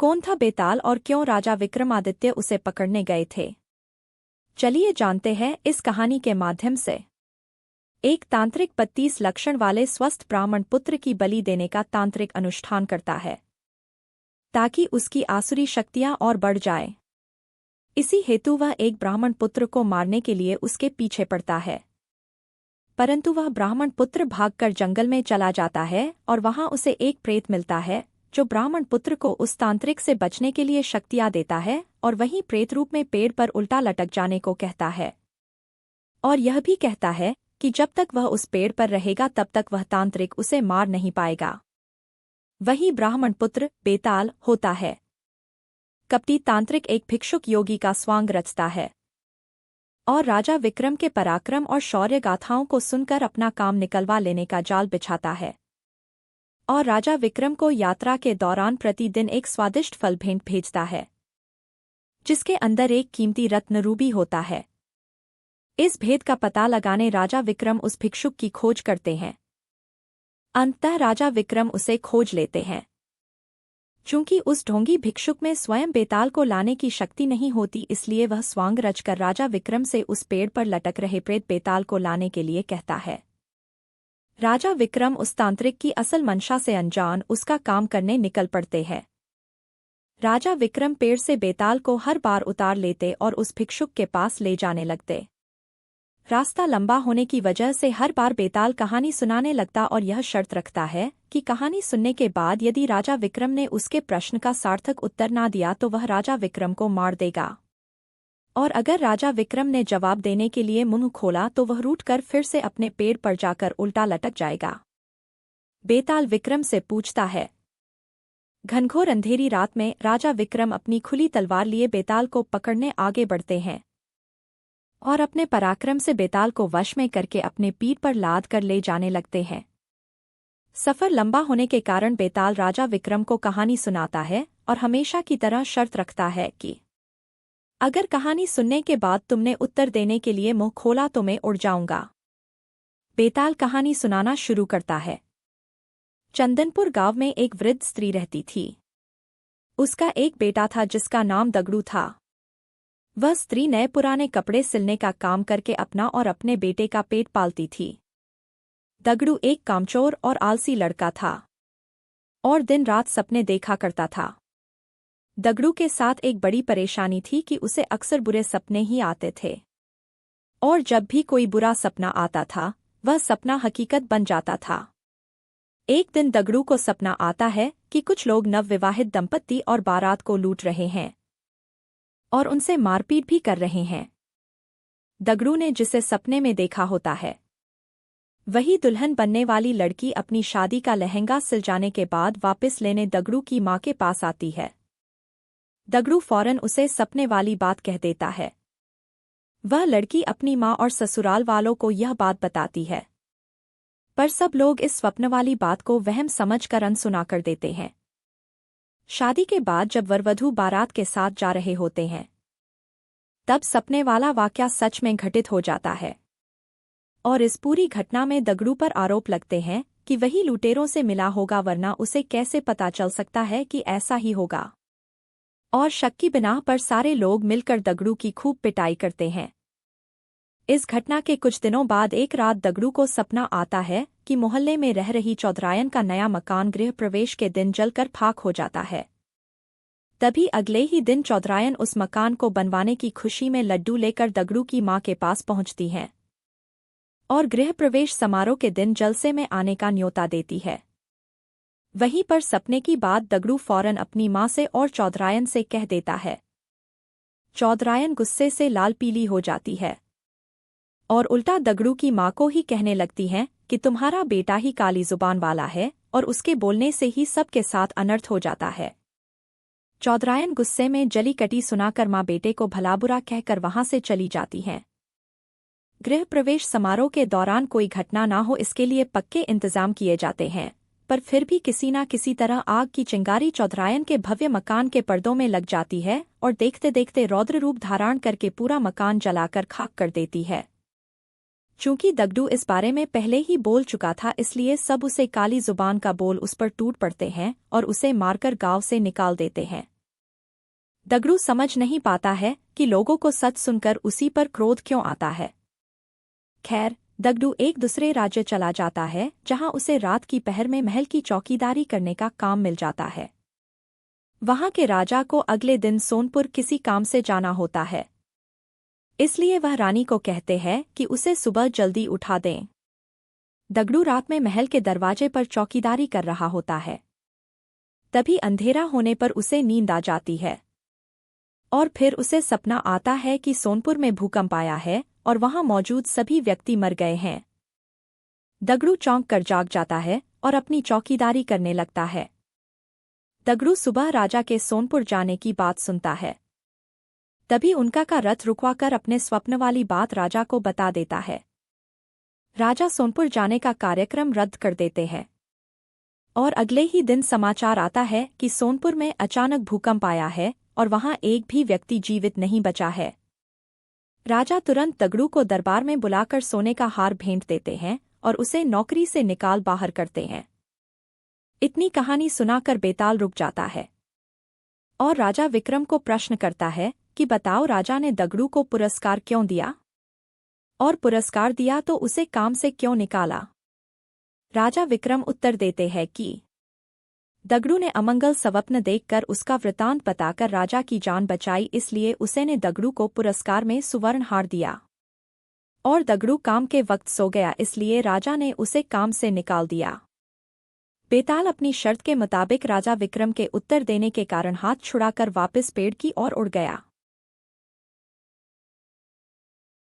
कौन था बेताल और क्यों राजा विक्रमादित्य उसे पकड़ने गए थे? चलिए जानते हैं इस कहानी के माध्यम से। एक तांत्रिक 32 लक्षण वाले स्वस्थ ब्राह्मण पुत्र की बलि देने का तांत्रिक अनुष्ठान करता है ताकि उसकी आसुरी शक्तियां और बढ़ जाएं। इसी हेतु वह एक ब्राह्मण पुत्र को मारने के लिए उसके पीछे पड़ता है, परंतु वह ब्राह्मण पुत्र भागकर जंगल में चला जाता है और वहां उसे एक प्रेत मिलता है जो ब्राह्मण पुत्र को उस तांत्रिक से बचने के लिए शक्तियां देता है और वहीं प्रेत रूप में पेड़ पर उल्टा लटक जाने को कहता है और यह भी कहता है कि जब तक वह उस पेड़ पर रहेगा तब तक वह तांत्रिक उसे मार नहीं पाएगा। वही ब्राह्मण पुत्र बेताल होता है। कपटी तांत्रिक एक भिक्षुक योगी का स्वांग रचता है और राजा विक्रम के पराक्रम और शौर्य गाथाओं को सुनकर अपना काम निकलवा लेने का जाल बिछाता है और राजा विक्रम को यात्रा के दौरान प्रतिदिन एक स्वादिष्ट फल भेंट भेजता है जिसके अंदर एक कीमती रत्न रूबी होता है। इस भेद का पता लगाने राजा विक्रम उस भिक्षुक की खोज करते हैं। अंततः राजा विक्रम उसे खोज लेते हैं। चूंकि उस ढोंगी भिक्षुक में स्वयं बेताल को लाने की शक्ति नहीं होती, इसलिए वह स्वांग रचकर राजा विक्रम से उस पेड़ पर लटक रहे प्रेत बेताल को लाने के लिए कहता है। राजा विक्रम उस तांत्रिक की असल मंशा से अनजान उसका काम करने निकल पड़ते हैं। राजा विक्रम पेड़ से बेताल को हर बार उतार लेते और उस भिक्षुक के पास ले जाने लगते। रास्ता लंबा होने की वजह से हर बार बेताल कहानी सुनाने लगता और यह शर्त रखता है कि कहानी सुनने के बाद यदि राजा विक्रम ने उसके प्रश्न का सार्थक उत्तर ना दिया तो वह राजा विक्रम को मार देगा, और अगर राजा विक्रम ने जवाब देने के लिए मुंह खोला तो वह रूठकर फिर से अपने पेड़ पर जाकर उल्टा लटक जाएगा। बेताल विक्रम से पूछता है। घनघोर अंधेरी रात में राजा विक्रम अपनी खुली तलवार लिए बेताल को पकड़ने आगे बढ़ते हैं और अपने पराक्रम से बेताल को वश में करके अपने पीठ पर लाद कर ले जाने लगते हैं। सफर लंबा होने के कारण बेताल राजा विक्रम को कहानी सुनाता है और हमेशा की तरह शर्त रखता है कि अगर कहानी सुनने के बाद तुमने उत्तर देने के लिए मुंह खोला तो मैं उड़ जाऊंगा। बेताल कहानी सुनाना शुरू करता है। चंदनपुर गांव में एक वृद्ध स्त्री रहती थी। उसका एक बेटा था जिसका नाम दगड़ू था। वह स्त्री नए पुराने कपड़े सिलने का काम करके अपना और अपने बेटे का पेट पालती थी। दगड़ू एक कामचोर और आलसी लड़का था और दिन रात सपने देखा करता था। दगड़ू के साथ एक बड़ी परेशानी थी कि उसे अक्सर बुरे सपने ही आते थे और जब भी कोई बुरा सपना आता था वह सपना हकीकत बन जाता था। एक दिन दगड़ू को सपना आता है कि कुछ लोग नवविवाहित दंपत्ति और बारात को लूट रहे हैं और उनसे मारपीट भी कर रहे हैं। दगड़ू ने जिसे सपने में देखा होता है वही दुल्हन बनने वाली लड़की अपनी शादी का लहंगा सिल जाने के बाद वापस लेने दगड़ू की मां के पास आती है। दगड़ू फौरन उसे सपने वाली बात कह देता है। वह लड़की अपनी मां और ससुराल वालों को यह बात बताती है, पर सब लोग इस स्वप्न वाली बात को वहम समझकर अनसुना कर देते हैं। शादी के बाद जब वरवधू बारात के साथ जा रहे होते हैं तब सपने वाला वाकया सच में घटित हो जाता है और इस पूरी घटना में दगड़ू पर आरोप लगते हैं कि वही लुटेरों से मिला होगा, वरना उसे कैसे पता चल सकता है कि ऐसा ही होगा। और शक की बिना पर सारे लोग मिलकर दगड़ू की खूब पिटाई करते हैं। इस घटना के कुछ दिनों बाद एक रात दगड़ू को सपना आता है कि मोहल्ले में रह रही चौधरायन का नया मकान गृह प्रवेश के दिन जलकर खाक हो जाता है। तभी अगले ही दिन चौधरायन उस मकान को बनवाने की खुशी में लड्डू लेकर दगड़ू की मां के पास पहुंचती हैं और गृह प्रवेश समारोह के दिन जलसे में आने का न्योता देती है। वहीं पर सपने की बात दगड़ू फौरन अपनी मां से और चौधरायन से कह देता है। चौधरायन गुस्से से लाल पीली हो जाती है और उल्टा दगड़ू की मां को ही कहने लगती हैं कि तुम्हारा बेटा ही काली जुबान वाला है और उसके बोलने से ही सबके साथ अनर्थ हो जाता है। चौधरायन गुस्से में जली कटी सुनाकर मां बेटे को भला बुरा कहकर वहां से चली जाती हैं। गृह प्रवेश समारोह के दौरान कोई घटना ना हो इसके लिए पक्के इंतजाम किए जाते हैं, पर फिर भी किसी ना किसी तरह आग की चिंगारी चौधरायन के भव्य मकान के पर्दों में लग जाती है और देखते देखते रौद्र रूप धारण करके पूरा मकान जलाकर खाक कर देती है। चूंकि दगडू इस बारे में पहले ही बोल चुका था, इसलिए सब उसे काली जुबान का बोल उस पर टूट पड़ते हैं और उसे मारकर गांव से निकाल देते हैं। दगडू समझ नहीं पाता है कि लोगों को सच सुनकर उसी पर क्रोध क्यों आता है। खैर, दगडू एक दूसरे राज्य चला जाता है, जहां उसे रात की पहर में महल की चौकीदारी करने का काम मिल जाता है। वहां के राजा को अगले दिन सोनपुर किसी काम से जाना होता है, इसलिए वह रानी को कहते हैं कि उसे सुबह जल्दी उठा दें। दगडू रात में महल के दरवाजे पर चौकीदारी कर रहा होता है। तभी अंधेरा होने पर उसे नींद आ जाती है और फिर उसे सपना आता है कि सोनपुर में भूकंप आया है और वहां मौजूद सभी व्यक्ति मर गए हैं। दगडू चौंक कर जाग जाता है और अपनी चौकीदारी करने लगता है। दगडू सुबह राजा के सोनपुर जाने की बात सुनता है। तभी उनका का रथ रुकवाकर अपने स्वप्न वाली बात राजा को बता देता है। राजा सोनपुर जाने का कार्यक्रम रद्द कर देते हैं और अगले ही दिन समाचार आता है कि सोनपुर में अचानक भूकंप आया है और वहां एक भी व्यक्ति जीवित नहीं बचा है। राजा तुरंत दगडू को दरबार में बुलाकर सोने का हार भेंट देते हैं और उसे नौकरी से निकाल बाहर करते हैं। इतनी कहानी सुनाकर बेताल रुक जाता है और राजा विक्रम को प्रश्न करता है कि बताओ, राजा ने दगडू को पुरस्कार क्यों दिया, और पुरस्कार दिया तो उसे काम से क्यों निकाला। राजा विक्रम उत्तर देते हैं कि दगडू ने अमंगल स्वप्न देखकर उसका वृतांत बताकर राजा की जान बचाई, इसलिए उसे ने दगडू को पुरस्कार में सुवर्ण हार दिया। और दगडू काम के वक्त सो गया, इसलिए राजा ने उसे काम से निकाल दिया। बेताल अपनी शर्त के मुताबिक राजा विक्रम के उत्तर देने के कारण हाथ छुड़ाकर वापस पेड़ की ओर उड़ गया।